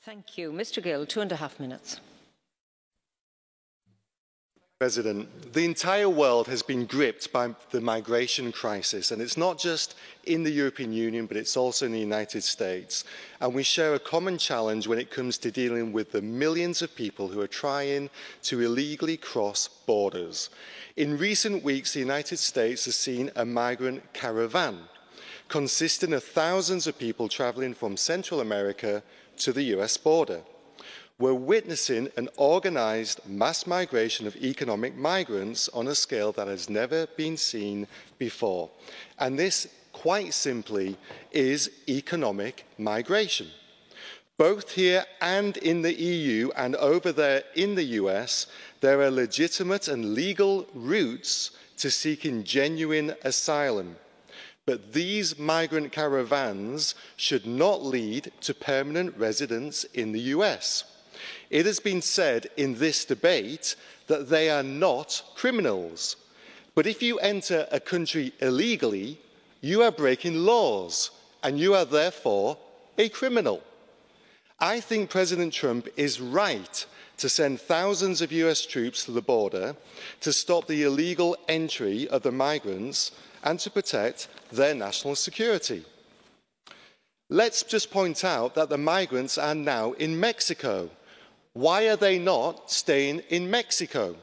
Thank you. Mr. Gill, 2.5 minutes. President, the entire world has been gripped by the migration crisis, and it's not just in the European Union, but it's also in the United States. And we share a common challenge when it comes to dealing with the millions of people who are trying to illegally cross borders. In recent weeks, the United States has seen a migrant caravan consisting of thousands of people travelling from Central America to the US border. We're witnessing an organised mass migration of economic migrants on a scale that has never been seen before. And this, quite simply, is economic migration. Both here and in the EU and over there in the US, there are legitimate and legal routes to seeking genuine asylum. But these migrant caravans should not lead to permanent residence in the US. It has been said in this debate that they are not criminals. But if you enter a country illegally, you are breaking laws, and you are therefore a criminal. I think President Trump is right to send thousands of US troops to the border to stop the illegal entry of the migrants and to protect their national security. Let's just point out that the migrants are now in Mexico. Why are they not staying in Mexico?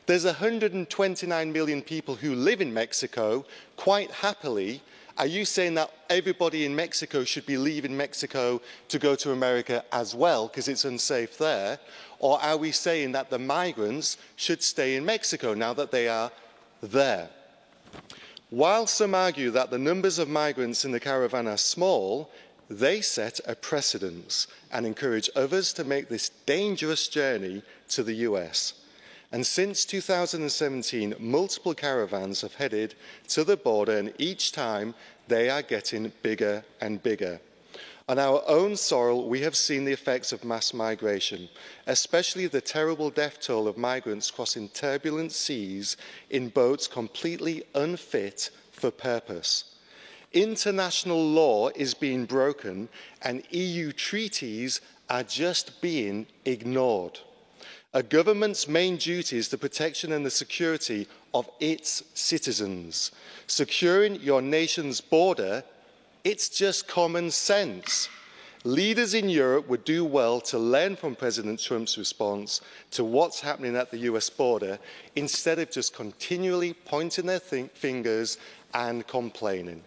There's 129 million people who live in Mexico quite happily. Are you saying that everybody in Mexico should be leaving Mexico to go to America as well because it's unsafe there? Or are we saying that the migrants should stay in Mexico now that they are there? While some argue that the numbers of migrants in the caravan are small, they set a precedent and encourage others to make this dangerous journey to the US. And since 2017, multiple caravans have headed to the border, and each time they are getting bigger and bigger. On our own soil, we have seen the effects of mass migration, especially the terrible death toll of migrants crossing turbulent seas in boats completely unfit for purpose. International law is being broken, and EU treaties are just being ignored. A government's main duty is the protection and the security of its citizens. Securing your nation's border, it's just common sense. Leaders in Europe would do well to learn from President Trump's response to what's happening at the US border, instead of just continually pointing their fingers and complaining.